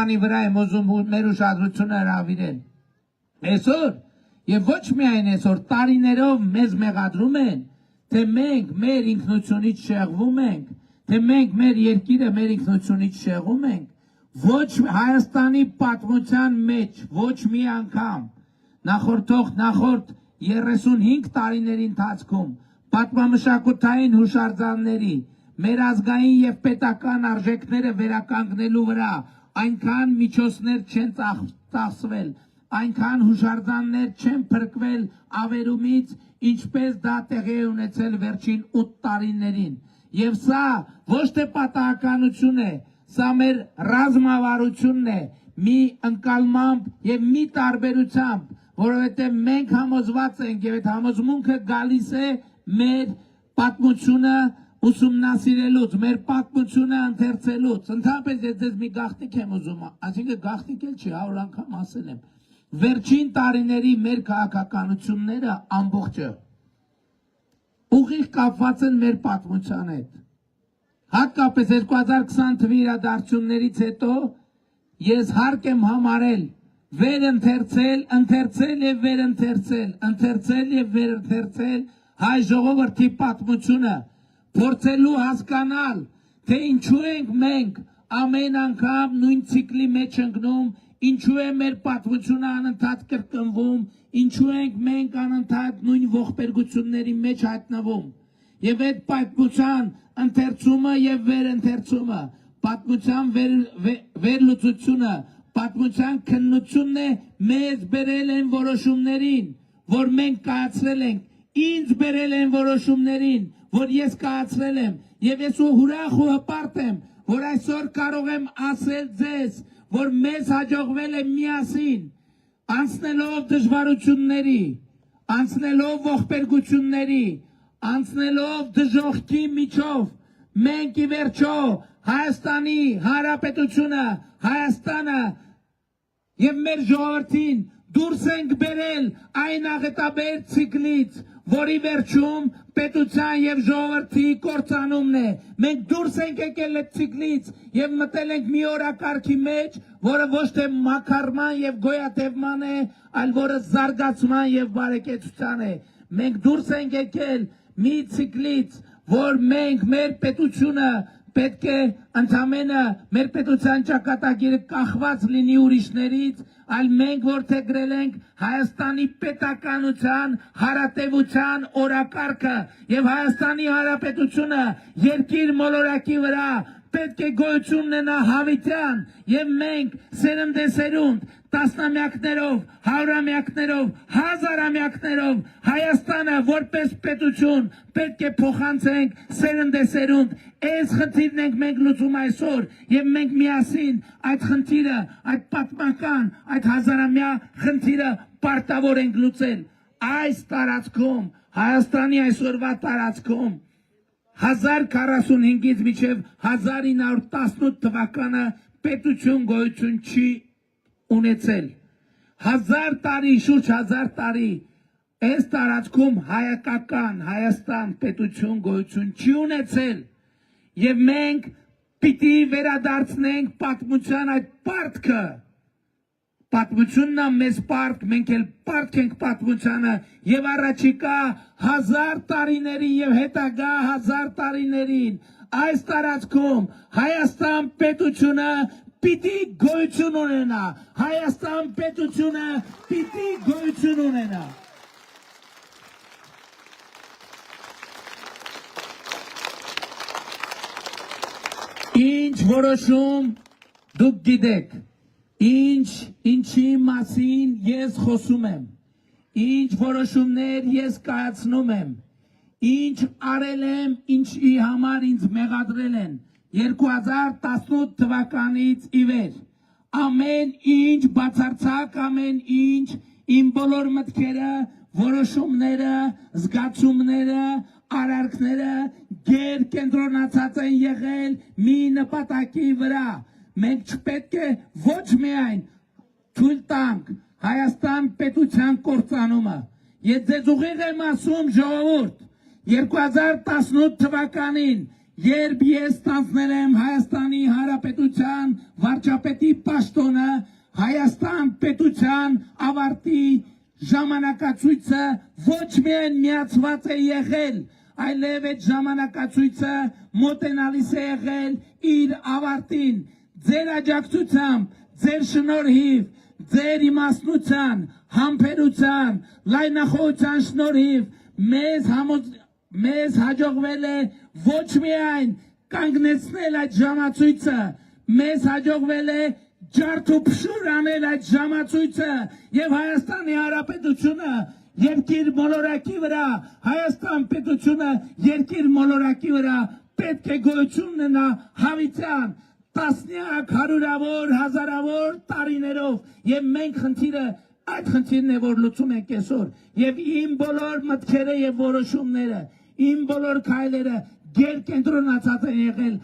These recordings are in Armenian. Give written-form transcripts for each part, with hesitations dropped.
բանի վրա եմ ուզում մեր ուշադրությունը հրավիրել։ Այսօր եւ ոչ միայն այսօր տարիներով մեզ մեղադրում են, թե մենք մեր ինքնությունից շեղվում ենք, թե մենք մեր երկիրը մեր ինքնությունից շեղում ենք, ոչ Հայաստանի պատմության մեջ ոչ մի անգամ նախորդ 35 տարիների ընթացքում պատմամշակութային հուշարձանների մեր ազգային եւ պետական արժեքները վերականգնելու վրա այնքան միջոցներ չեն ծախսվել, այնքան հուշարձաններ չեն փրկվել ավերումից, ինչպես դա տեղի է ունեցել վերջին 8 տարիներին։ Եվ սա ոչ թե պատահականություն է, սա մեր ռազմավարությունն է, մի ընկալմամբ եւ մի տարբերությամբ, որովհետեւ մենք համոզված ենք եւ այդ համոզմունքը գալիս է մեր պատմությունը ուսումնասիրելուց, մեր պատմությունը ընթերցելուց։ Ընդհանրապես ես ձեզ մի գաղտնիք եմ ուզում, այսինքն գաղտնիք էլ չի, 100 անգամ ասել եմ։ Վերջին տարիների մեր քաղաքականությունները ամբողջը ուղիղ կապված են մեր պատմության հետ։ Հատկապես 2020 թվականի իրադարձություններից հետո ես հարկ եմ համարել ընթերցել եւ վերընթերցել հայ ժողովրդի պատմությունը, փորձելու հասկանալ, թե ինչու ենք մենք ամեն անգամ նույն ցիկլի մեջ ընկնում, ինչու է մեր պատմությունը անընդհատ կրկնվում, ինչու ենք մենք անընդհատ նույն ողբերգությունների մեջ հայտնվում։ Եվ այդ պատմության ընթերցումը եւ վերընթերցումը, պատմության վերլուծությունը, պատմության քննությունն է մեզ բերել են որոշումներին, որ մենք կայացրել ենք, ինձ բերել են որոշումներին, որ ես կայացրել եմ, եւ ես ուրախ ու հպարտ եմ, որ այսօր կարող եմ ասել ձեզ, որ մեզ հաջողվել է միասին, անցնելով դժվարությունների, անցնելով ողբերգությունների, անցնելով դժոխքի միջով, մենք ի վերջո Հայաստանի Հանրապետությունը, Հայաստանը եւ մեր ժողովրդին դուրս ենք բերել այն աղետաբեր ցիկլից, որի վերջում պետության եւ ժողովրդի կործանումն է։ Մենք դուրս ենք եկել այդ ցիկլից եւ մտել ենք մի օրակարգի մեջ, որը ոչ թե մաքարման եւ գոյատևման է, այլ որը զարգացման եւ բարեկեցության է։ Մենք դուրս ենք եկել մի ցիկլից, որ մենք մեր պետությունը պետք է ընդամենը մեր պետության ճակատագիրը կախված լինի ուրիշներից, այլ մենք որդեգրել ենք Հայաստանի պետականության հարատևության օրակարգը եւ Հայաստանի Հանրապետությունը երկիր մոլորակի վրա պետք է գոյություն ունենա հավիտյան եւ մենք սերնդեսերունդ տասնամյակներով, հարյուրամյակներով, հազարամյակներով Հայաստանը որպես պետություն պետք է փոխանցենք սերնդեսերունդ։ Այս խնդիրն ենք մենք լուծում այսօր եւ մենք միասին այդ խնդիրը, այդ պատմական, այդ հազարամյա խնդիրը պարտավոր ենք լուծել։ Այս տարածքում, Հայաստանի այսօրվա տարածքում 1045-ից մինչև 1918 թվականը պետություն գոյություն չի ունեցել։ 1000 տարի, շուրջ 1000 տարի այս տարածքում հայկական Հայաստան պետություն գոյություն չի ունեցել եւ մենք պիտի վերադարձնենք պատմության այդ պարտքը։ Պատմությունն է մեզ պարտք, մենք էլ պարտք ենք պատմությանը եւ առաջիկա 1000 տարիներին եւ հետագա 1000 տարիներին այս տարածքում Հայաստան պետությունը պիտի գոյություն ունենա, Հայաստան պետությունը պիտի գոյություն ունենա։ Ինչ որոշում դուք գիտեք, ինչի մասին ես խոսում եմ, ինչ որոշումներ ես կայացնում եմ, ինչ արել եմ, ինչի համար ինձ մեղադրել են 2018 թվականից ի վեր, ամեն ինչ բացարձակ, ամեն ինչ իմ բոլոր մտքերը, որոշումները, զգացումները, արարքները գեր կենտրոնացած են եղել մի նպատակի վրա։ Մենք չպետք է ոչ միայն թույլ տանք Հայաստան պետության կործանումը։ Ես ձեզ ուղիղ եմ ասում ժողովուրդ, 2018 թվականին երբ ես ստանձնել եմ Հայաստանի Հանրապետության վարչապետի պաշտոնը, Հայաստան պետության ավարտի ժամանակացույցը ոչ միայն միացված է եղել, այլև այդ ժամանակացույցը մոտենալիս է եղել իր ավարտին, ձեր աջակցությամբ, ձեր շնորհիվ, ձեր իմաստնության, համբերության, լայնախոհության շնորհիվ մեզ հաջողվել է ոչ միայն կանգնեցնել այդ ժամացույցը, մեզ հաջողվել է ջարդուփշուր անել այդ ժամացույցը եւ Հայաստանի Հանրապետությունը երկիր մոլորակի վրա, Հայաստան պետությունը երկիր մոլորակի վրա պետք է գոյություն ունենա հավիտյան տասնյակ, հարյուրավոր, հազարավոր տարիներով եւ մենք խնդիրը այդ խնդիրն է, որ լուծում ենք այսօր եւ իմ բոլոր մտքերը եւ որոշումները, իմ բոլոր քայլերը գերկենտրոնացած են եղել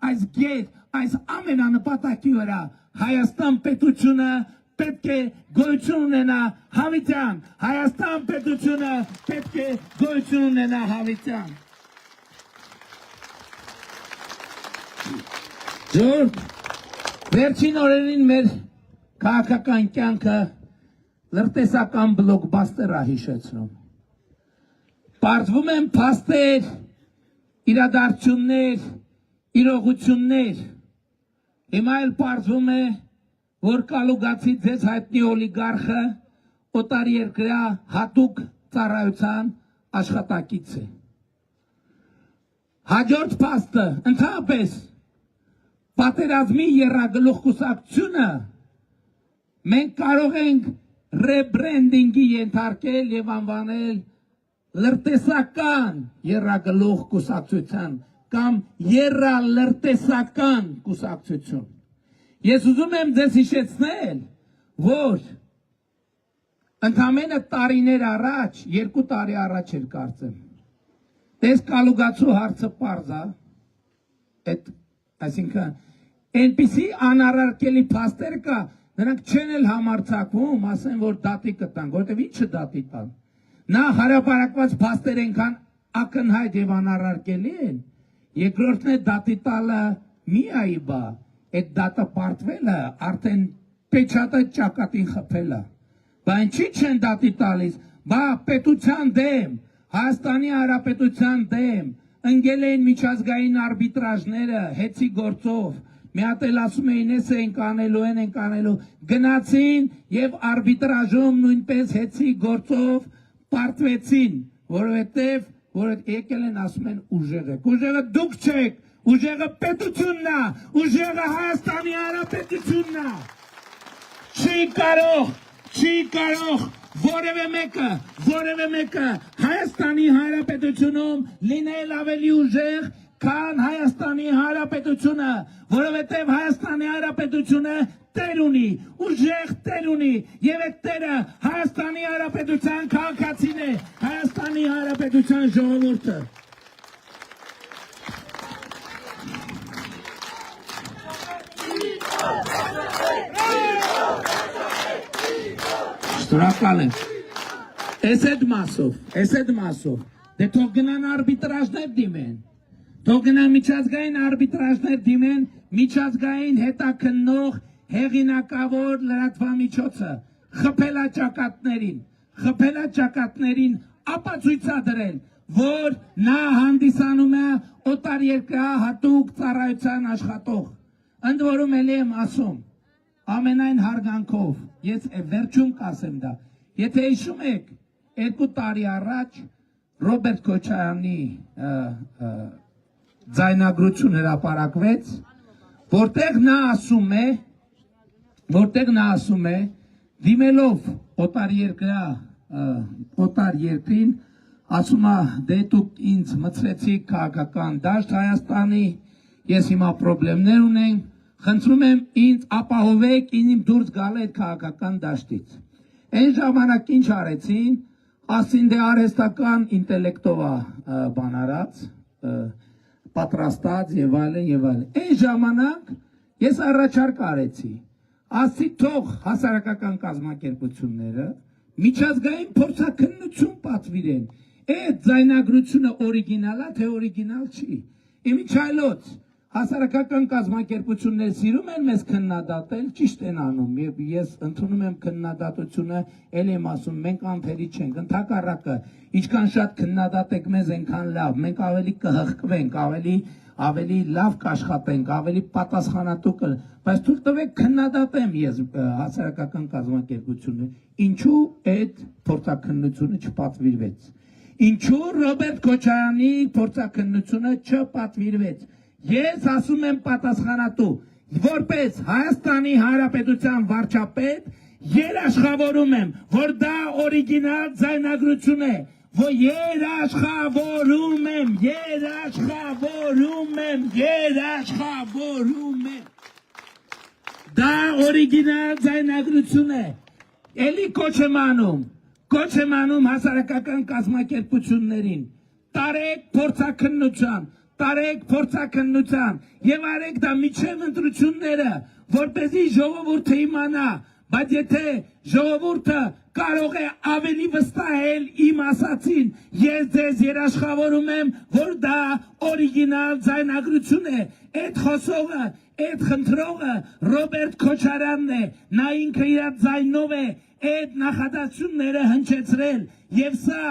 այս գետ, այս ամենանպատակի վրա Հայաստան պետությունը պետք է գոյություն ունենա հավիտյան, Հայաստան պետությունը պետք է գոյություն ունենա հավիտյան։ Ջուրդ, վերջին օրերին մեր քաղաքական կյանքը լրտեսական բլոկբաստեր է հիշեցնում։ Պարզվում են փաստեր, իրադարձություններ, իրողություններ։ Հիմա էլ պարզվում է, որ կալուգացի ձեզ հայտնի օլիգարխը օտարերկրյա հատուկ ծառայության աշխատակից է։ Հաջորդ փաստը ընդհանրապես պատերազմի եռագլուխ կուսակցությունը մենք կարող ենք ռեբրենդինգի ենթարկել եւ անվանել լրտեսական եռագլուխ կուսակցության կամ եռալրտեսական կուսակցություն։ Ես ուզում եմ ձեզ հիշեցնել, որ ընդամենը տարիներ առաջ, 2 տարի առաջ էր կարծեմ, դες կալուգացու հարցը պարզ է, այսինքն այնպիսի անառարկելի փաստեր կա, նրանք չեն էլ համարձակվում, ասեն, որ դատի կտան, որտեվ ինչը դատի տան։ Նա հարաբերակված փաստեր այնքան ակնհայտ եւ անառարկելի են, երկրորդն է դատի տալը միայի բա, այդ դատը պարտվելը արդեն պեչատը ճակատին խփելը։ Բա ինչի չեն դատի տալիս, բա պետության դեմ, Հայաստանի Հանրապետության դեմ, ընկել էին միջազգային արբիտրաժները հեծի գործով, մի հատ էլ ասում էին էս ենք անելու, գնացին եւ արբիտրաժում նույնպես հեծի գործով պարտվեցին, որովհետեւ եկել են ասում են ուժեղը դուք չեք, ուժեղը պետությունն է, ուժեղը Հայաստանի Հանրապետությունն է, չի կարող որևէ մեկը Հայաստանի Հանրապետությունում լինել ավելի ուժեղ, քան Հայաստանի Հանրապետությունը, որովհետև Հայաստանի Հանրապետությունը տեր ունի, ուժեղ տեր ունի, եւ այդ տերը Հայաստանի Հանրապետության քաղաքացին է, Հայաստանի Հանրապետության ժողովուրդը։ Շնորհակալ եմ։ Էս այդ մասով, դե թող գնան արբիտրաժներ դիմեն, թող գնան միջազգային արբիտրաժներ դիմեն, միջազգային հետաքննող հեղինակավոր լրատվամիջոցը, խփելա ճակատներին ապացույցադրել, որ նա հանդիսանում է օտարերկրյա հատուկ ծառայության աշխատող։ Ընդ որում էլի եմ ասում, ամենայն հարգանքով, ես վերջում կասեմ դա, եթե հիշում եք, 2 տարի առաջ Ռոբերտ Քոչարյանի ձայնագրություն հրապարակվեց, որտեղ նա ասում է, դիմելով օտար երկրին, ասում է, դե դուք ինձ մցրեցիք քաղաքական դաշտ Հայաստանի, ես հիմա պրոբլեմներ ունենք, խնդրում եմ ինձ ապահովեք ինձ դուրս գալ այդ քաղաքական դաշտից։ Այն ժամանակ ինչ արեցին, ասին դե արհեստական ինտելեկտով բան արած, պատրաստած եւ այլն։ Այն ժամանակ ես առաջարկ արեցի, ասի թող հասարակական կազմակերպությունները միջազգային փորձաքննություն պատվիրեն Այդ ձայնագրությունը օրիգինալ է, թե օրիգինալ չի։ Իմիջայլոց հասարակական կազմակերպություններ սիրում են մեզ քննադատել, ճիշտ են անում, եւ ես ընդունում եմ քննադատությունը, ել եմ ասում, մենք անթերի չենք, ընդհակառակը, ինչքան շատ քննադատեք մեզ, այնքան լավ, մենք ավելի կհղկվենք, ավելի լավ կաշխատենք, ավելի պատասխանատու բայց թույլ տվեք քննադատեմ ես հասարակական կազմակերպությունը, ինչու այդ փորձաքննությունը չպատվիրվեց, ինչու Ռոբերտ Քոչարյանի փորձաքննությունը չպատվիրվեց, ես ասում եմ պատասխանատու, որպես Հայաստանի Հանրապետության վարչապետ, երաշխավորում եմ, որ դա օրիգինալ ձայնագրություն է, որ երաշխավորում եմ, դա օրիգինալ ձայնագրություն է, էլի կոչ եմ անում հասարակական կազմակերպություններին, տարեք փորձաքննության եւ արեք դա միջև ընտրությունները, որպեսզի ժողովուրդը իմանա, բայց եթե ժողովուրդը կարող է ավելի վստահել իմ ասածին, ես ձեզ երաշխավորում եմ, որ դա օրիգինալ ձայնագրություն է, այդ խոսողը, այդ խնդրողը Ռոբերտ Քոչարյանն է, նա ինքը իր ձայնով է այդ նախադասությունները հնչեցրել, եւ սա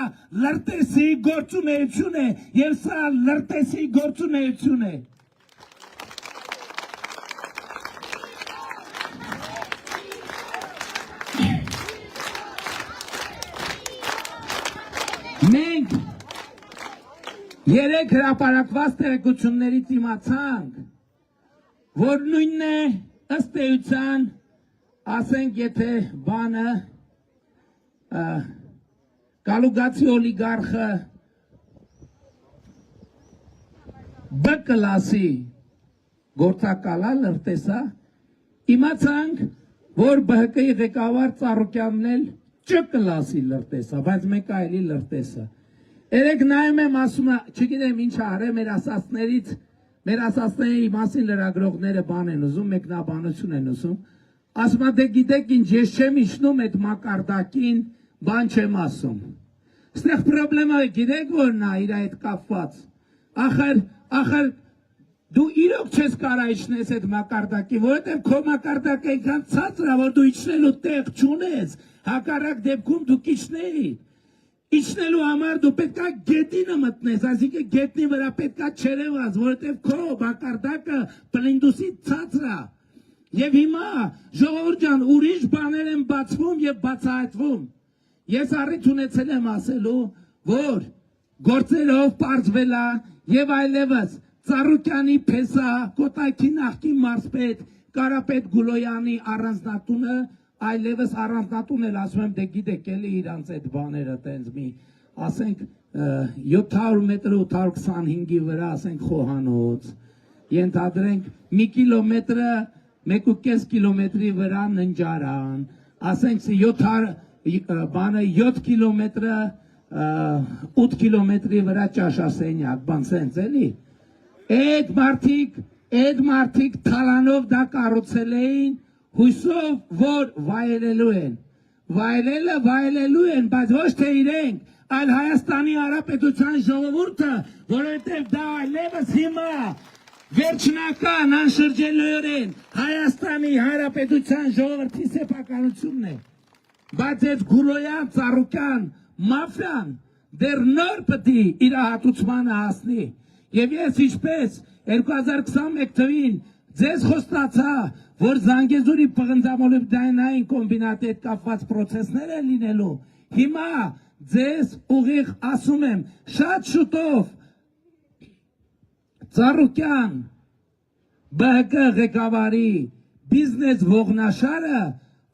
լրտեսի գործունեություն է, եւ սա լրտեսի գործունեություն է։ Մենք երեք հրապարակված տեղեկություններից իմացանք, որ նույնն է ըստ էության, ասենք եթե բանը Կալուգացի օլիգարխը B կլասի գործակալա լրտեսա, իմացանք, որ ԲՀԿ-ի ղեկավար Ծառուկյանն էլ Չ կլասի լրտեսա, բայց մեկ այլի լրտեսա։ Երեք նայում եմ ասում, չգիտեմ ինչ արել մեր ասածների մասին լրագրողները բան են ուզում, մեկնաբանություն են ուզում, ասում դե գիտեք ինչ, ես չեմ իջնում այդ մակարդակին, բան չեմ ասում։ Ստեղ պրոբլեմը գիտեք որն է իր այդ կապված։ Ախր դու իրոք չես կարա իջնես այդ մակարդակի, որովհետև քո մակարդակը այնքան ցածր է, որ դու իջնելու տեղ չունես, հակառակ դեպքում դու իջնեի։ Իջնելու համար դու պետքա գետինը մտնես, այսինքն գետնի վրա պետքա չերևաս, որովհետև քո մակարդակը պլինդուսի ցածր է։ Եվ հիմա ժողովուրդ ջան, ուրիշ բաներ են բացվում եւ բացահայտվում։ Ես առիթ ունեցել եմ ասելու, որ գործերով պարզվել է եւ այլևս Ծառուկյանի փեսա, Կոտայքի նախկին մարզպետ, Կարապետ Գուլոյանի առանձնատունը, այլևս առանձնատուն էլ ասում եմ, դե գիտեք էլի իրանց այդ բաները տենց մի, ասենք 700 մետր 825-ի վրա, ասենք խոհանոց, ենթադրենք մի կիլոմետրը 1.5 կիլոմետրի վրա ննջարան, ասենք 7 կիլոմետրը 8 կիլոմետրի վրա ճաշասենյակ, բան սենց էլի, այդ մարդիկ թալանով դա կառուցել էին, հույսով, որ վայելելու են, վայելելու են, բայց ոչ թե իրենք, այլ Հայաստանի Հանրապետության ժողովուրդը, որովհետև դա այլևս հիմա վերջնական անշրջելիորեն Հայաստանի Հանրապետության ժողովրդի սեփականությունն է, բայց այդ Գուլոյան, Ծառուկյան, մաֆիան դեռ նոր պտի իր հատուցմանը հասնի, եւ ես ինչպես 2021 թվին ձեզ խոստացա, որ Զանգեզուրի պղնձամոլիբդենային կոմբինատի հետ կապված պրոցեսներ են լինելու, հիմա ձեզ ուղիղ ասում եմ, շատ շուտով Ծառուկյան ԲՀԿ ղեկավարի բիզնես ողնաշարը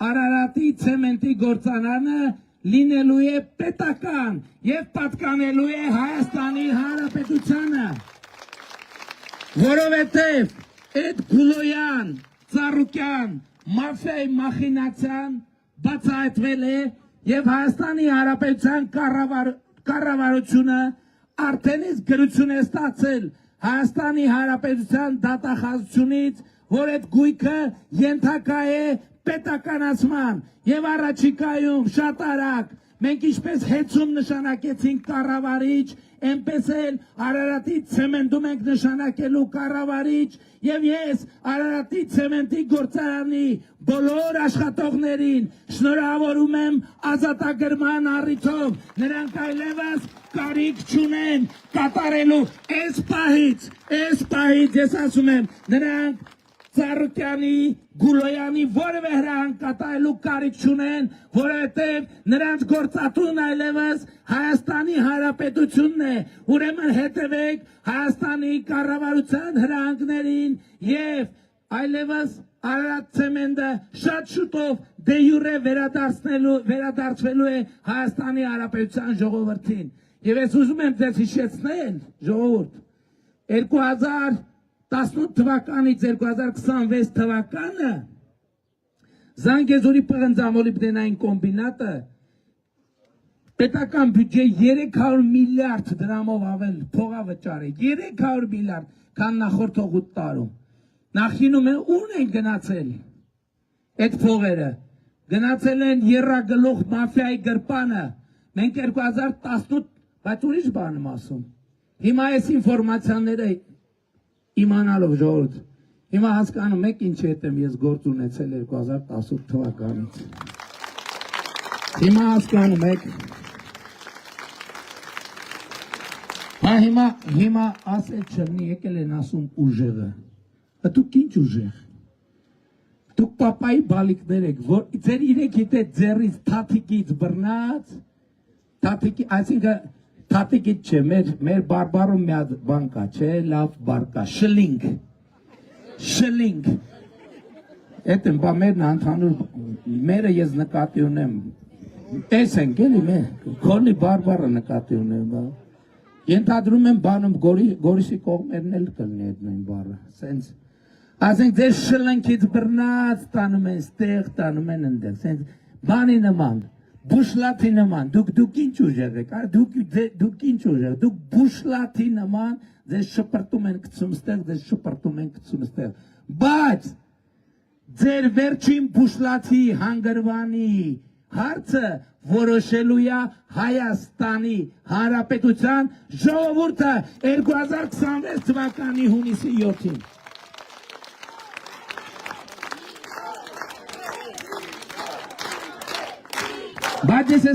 Արարատի ցեմենտի գործարանը լինելու է պետական եւ պատկանելու է Հայաստանի Հանրապետությանը, որովհետեւ այդ Գուլոյան, Ծառուկյան, մաֆիայի մախինացիան բացահայտվել է եւ Հայաստանի Հանրապետության կառավարությունը արդեն իսկ գրություն է ստացել Հայաստանի Հանրապետության դատախազությունից, որ այդ գույքը ենթակա է պետականացման եւ առաջիկայում շատ արագ մենք ինչպես հեծում նշանակեցինք կառավարիչ, այնպես էլ Արարատի ցեմենտում ենք նշանակելու կառավարիչ, եւ ես Արարատի ցեմենտի գործարանի բոլոր աշխատողներին շնորհավորում եմ ազատագրման առիթով, նրանք այլևս կարիք չունեն կատարելու այս պահից ես ասում եմ, նրանք Ծառուկյանի, Գուլոյանի որևէ հրահանգ կատարելու կարիք չունեն, որովհետև նրանց գործատուն այլևս Հայաստանի Հանրապետությունն է, ուրեմն հետևեք Հայաստանի կառավարության հրահանգներին եւ այլևս Արարատ ցեմենտը շատ շուտով դե յուրե վերադարձվելու է Հայաստանի Հանրապետության ժողովրդին։ Եվ ես ուզում եմ ձեզ հիշեցնել, ժողովուրդ, 2018 թվականից 2026 թվականը Զանգեզուրի պղնձամոլիբդենային կոմբինատը պետական բյուջե 300 միլիարդ դրամով ավել փողավճար է, 300 միլիարդ, քան նախորդ 8 տարում։ Նախինում է ուն են գնացել այդ փողերը, գնացել են եռագլուխ մաֆիայի գրպանը, մենք 2018, բայց ուրիշ բան եմ ասում, հիմա այս ինֆորմացիաները իմանալով ժողովուրդ, հիմա հասկանում եք ինչ հետ եմ ես գործ ունեցել 2018 թվականից։ Հիմա հասկանում եք, հիմա ասել չլնի, եկել են ասում ուժեղը, դուք ինչ ուժեղ, դուք պապայի բալիկներ եք, որ ձեր իրեք հետ ձերից թաթիկից բռնած, այսինքն Թատիկից չէ, մեր բարբարում մի հատ բան կա, չէ, լավ բար կա, շլինգ, էդ եմ, բա մերն անթանուր, մերը ես նկատի ունեմ, ես ենք էլի, քոնի բարբարը նկատի ունեմ, բա, ենթադրում եմ բանում գորիսի կողմերն էլ կլնի էդ նույն բարը, սենց, ասենք ձեր շլինգից բռնած տանում են ստեղ, տանում են ընդեղ, սենց, բանի նման, Բուշլաթի նման, դուք ինչ ուժեղ եք, դուք ինչ ուժեղ, դուք բուշլաթի նման ձեզ շպրտում են գցում ստեղ, ձեզ շպրտում են գցում ստեղ, բայց ձեր վերջին բուշլաթի հանգրվանի հարցը որոշելու է Հայաստանի Հանրապետության ժողովուրդը 2026 թվականի հունիսի 7-ին։ Բայց ես